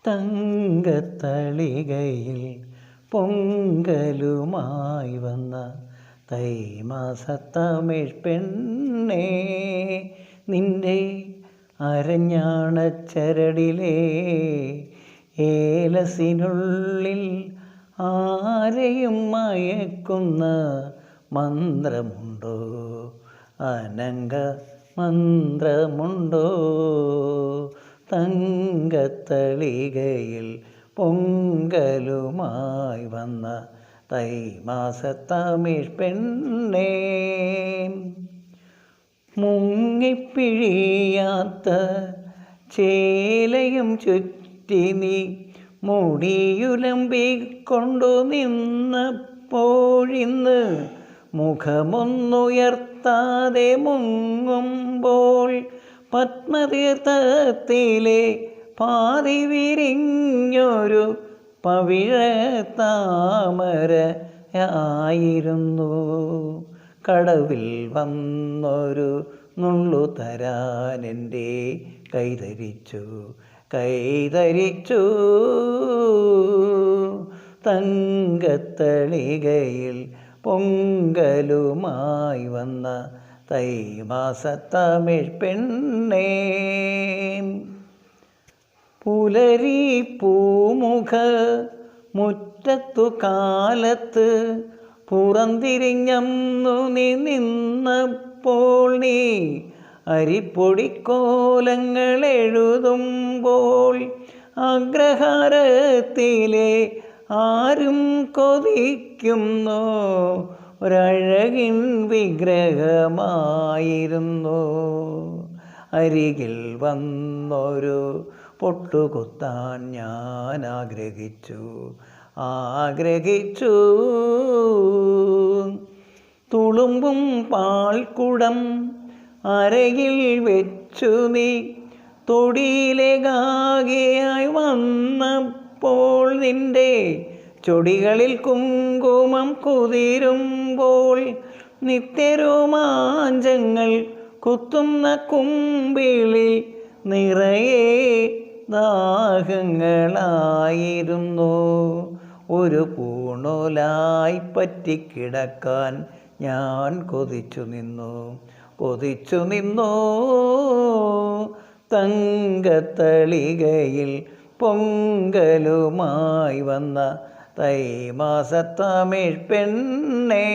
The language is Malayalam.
തങ്കത്തളികയിൽ പൊങ്കലുമായി വന്ന തൈമാസത്തമിഴ് പെണ്ണേ, നിന്റെ അരഞ്ഞാണച്ചരടിലെ ഏലസിനുള്ളിൽ ആരെയും മയക്കുന്ന മന്ത്രമുണ്ടോ? അനങ്ക മന്ത്രമുണ്ടോ? തങ്കത്തളികയിൽ പൊങ്കലുമായി വന്ന തൈമാസത്തമിഴ് പെണ്ണേ, മുങ്ങിപ്പിഴിയാത്ത ചേലയും ചുറ്റി നീ മുടിയുലമ്പിക്കൊണ്ടു നിന്നപ്പോഴിന്ന് മുഖമൊന്നുയർത്താതെ മുങ്ങുമ്പോൾ പത്മതീർത്ഥത്തിലെ പാതി വിരിഞ്ഞൊരു പവിഴത്താമരയായിരുന്നു. കടവിൽ വന്നൊരു നുള്ളു തരാനെൻ്റെ കൈതരിച്ചു. തങ്കത്തളികയിൽ പൊങ്കലുമായി വന്ന തൈമാസത്തമിഴ് പെണ്ണേ, പുലരി പൂമുഖ മുറ്റത്തു കാലത്ത് പുറംതിരിഞ്ഞന്നു നീ നിന്നപ്പോൾ, നീ അരിപ്പൊടിക്കോലങ്ങൾ എഴുതുമ്പോൾ അഗ്രഹാരത്തിലെ ആരും കൊതിക്കുന്നു ഒരഴകിൻ വിഗ്രഹമായിരുന്നു. അരികിൽ വന്നൊരു പൊട്ടുകുത്താൻ ഞാൻ ആഗ്രഹിച്ചു. തുളുമ്പും പാൽക്കുടം അരയിൽ വെച്ചു നീ തൊടിയിലേക്കാകെയായി വന്നപ്പോൾ, നിന്റെ ചൊടികളിൽ കുങ്കുമം കുതിരുമ്പോൾ നിത്യരോമാഞ്ചങ്ങൾ കുത്തുന്ന കുമ്പിളിൽ നിറയെ ദാഹങ്ങളായിരുന്നു. ഒരു പൂണൂലായി പറ്റിക്കിടക്കാൻ ഞാൻ കൊതിച്ചു നിന്നു. തങ്കത്തളികയിൽ പൊങ്കലുമായി വന്ന തൈമാസത്തമിഴ് പെണ്ണേ.